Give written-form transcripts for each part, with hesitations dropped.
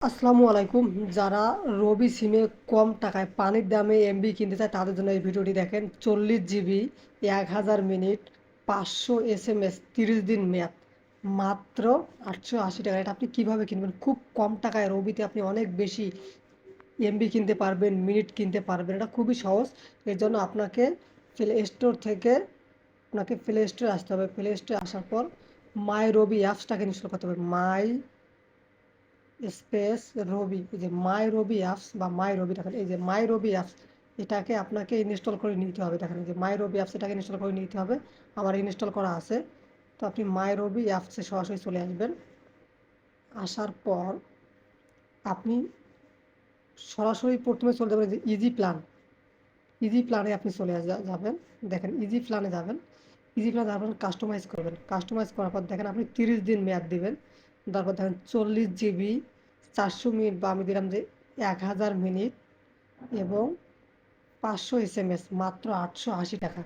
আসসালামু আলাইকুম। যারা রবি সিমে কম টাকায় পানির দামে এমবি কিনতে চায় তাদের জন্য এই ভিডিওটি দেখেন। 40 জিবি, 1000 মিনিট, 500 SMS, 30 দিন মেয়াদ, মাত্র 880 টাকা। এটা আপনি কিভাবে কিনবেন? খুব কম টাকায় রবিতে আপনি অনেক বেশি এমবি কিনতে পারবেন, মিনিট কিনতে পারবেন। এটা খুবই সহজ। এর জন্য প্লে স্টোরে আসতে হবে। প্লে স্টোরে আসার পর মাই রবি অ্যাপসটাকে ইনস্টল করতে হবে। মাই স্পেস রবি, এই যে মাই রবি অ্যাপস বা মাই রবি, দেখেন এই যে মাই রবি অ্যাপস, এটাকে আপনাকে ইনস্টল করে নিতে হবে। দেখেন যে মাই রবি অ্যাপস, এটাকে ইনস্টল করে নিতে হবে। আমার ইনস্টল করা আছে। তো আপনি মাই রবি অ্যাপসে সরাসরি চলে আসবেন। আসার পর আপনি সরাসরি প্রথমে চলে যাবেন যে ইজি প্ল্যানে আপনি চলে যাবেন। দেখেন ইজি প্ল্যানে যাবেন। ইজি প্ল্যানে যাবেন, কাস্টমাইজ করবেন। কাস্টমাইজ করার পর দেখেন আপনি 30 দিন মেয়াদ দিবেন। তারপর দেখেন 40 জিবি, 400 মিনিট, বা আমি দিলাম যে 1000 মিনিট এবং 500 SMS, মাত্র 880 টাকা।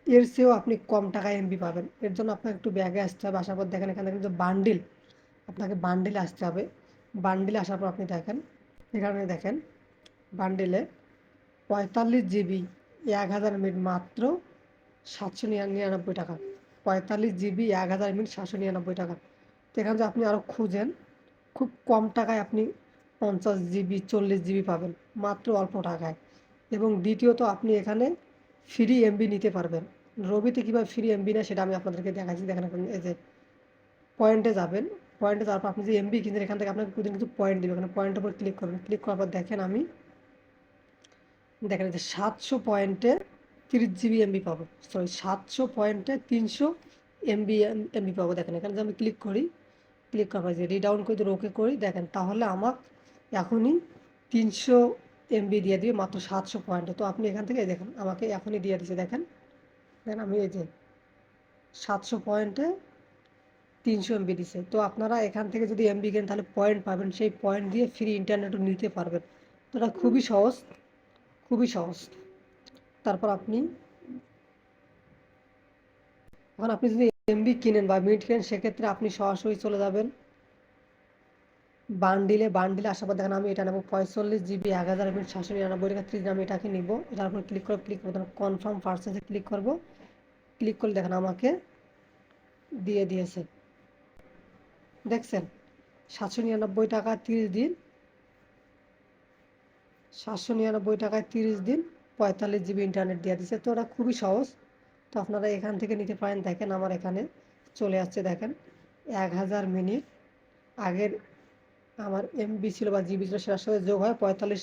এর চেয়েও আপনি কম টাকায় এমবি পাবেন। এর জন্য আপনাকে একটু ব্যাগে আসতে হবে। আসার পর দেখেন এখানে কিন্তু বান্ডিল, আপনাকে বান্ডিলে আসতে হবে। বান্ডিলে আসার পর আপনি দেখেন, এখানে দেখেন বান্ডিলে 45 জিবি, 1000 মিনিট, মাত্র 799 টাকা। 45 জিবি, 1000 মিনিট, 799 টাকা। তো এখানে যে আপনি আরও খুঁজেন, খুব কম টাকায় আপনি 50 জিবি, 40 জিবি পাবেন, মাত্র অল্প টাকায়। এবং দ্বিতীয়ত আপনি এখানে ফ্রি এমবি নিতে পারবেন। রবিতে কীভাবে ফ্রি এমবি নেয় সেটা আমি আপনাদেরকে দেখাচ্ছি। দেখেন এখন এই যে পয়েন্টে যাবেন। পয়েন্টে যাওয়ার পর আপনি যে এমবি কিনছেন এখান থেকে আপনাকে কিন্তু পয়েন্ট দেবে। এখানে পয়েন্টের উপর ক্লিক করবেন। ক্লিক করার পর দেখেন যে 700 পয়েন্টে 30 জিবি এমবি পাবো। সরি, 700 পয়েন্টে 300 এমবি পাবো। দেখেন এখানে যে আমি ক্লিক করি, ক্লিক করার পর যে রিডাউন করে ওকে করি, দেখেন তাহলে আমার এখনই 300 এমবি দিয়ে দিবে মাত্র 700 পয়েন্টে। তো আপনি এখান থেকে দেখেন আমাকে এখনই দিয়ে দিচ্ছে। দেখেন দেখেন আমি এই যে 700 পয়েন্টে 300 এমবি দিছে। তো আপনারা এখান থেকে যদি এমবি কেন তাহলে পয়েন্ট পাবেন। সেই পয়েন্ট দিয়ে ফ্রি ইন্টারনেটও নিতে পারবেন। তো এটা খুবই সহজ, খুবই সহজ। তারপর আপনি যদি এমবি কিনেন বা মিনিট কিনেন সেক্ষেত্রে আপনি সরাসরি চলে যাবেন বান্ডিলে আসার পর দেখেন আমি এটা নেবো 45 জিবি, 1000 মিনিট, 799 টাকা, 30 আমি এটাকে নিব। এটার উপর ক্লিক করবো, কনফার্ম পারচেজে ক্লিক করব। ক্লিক করলে দেখেন আমাকে দিয়ে দিয়েছে। দেখছেন 799 টাকা 30 দিন, 799 টাকায় 30 দিন, 45 জিবি ইন্টারনেট দিয়ে দিচ্ছে। তো ওটা খুবই সহজ। তো আপনারা এখান থেকে নিতে পারেন। দেখেন আমার এখানে চলে আসছে। দেখেন 1000 মিনিট, আগের আমার এমবি ছিল বা জিবি ছিল সেটার সাথে যোগ হয় 45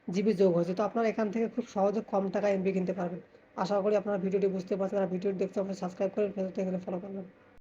জিবি যোগ হয়েছে। তো আপনারা এখান থেকে খুব সহজে কম টাকায় এমবি কিনতে পারবেন। আশা করি আপনারা ভিডিওটি বুঝতে পারছেন। আর ভিডিওটি দেখতে অবশ্যই সাবস্ক্রাইব করে ফেসবুক থেকে ফলো করবেন।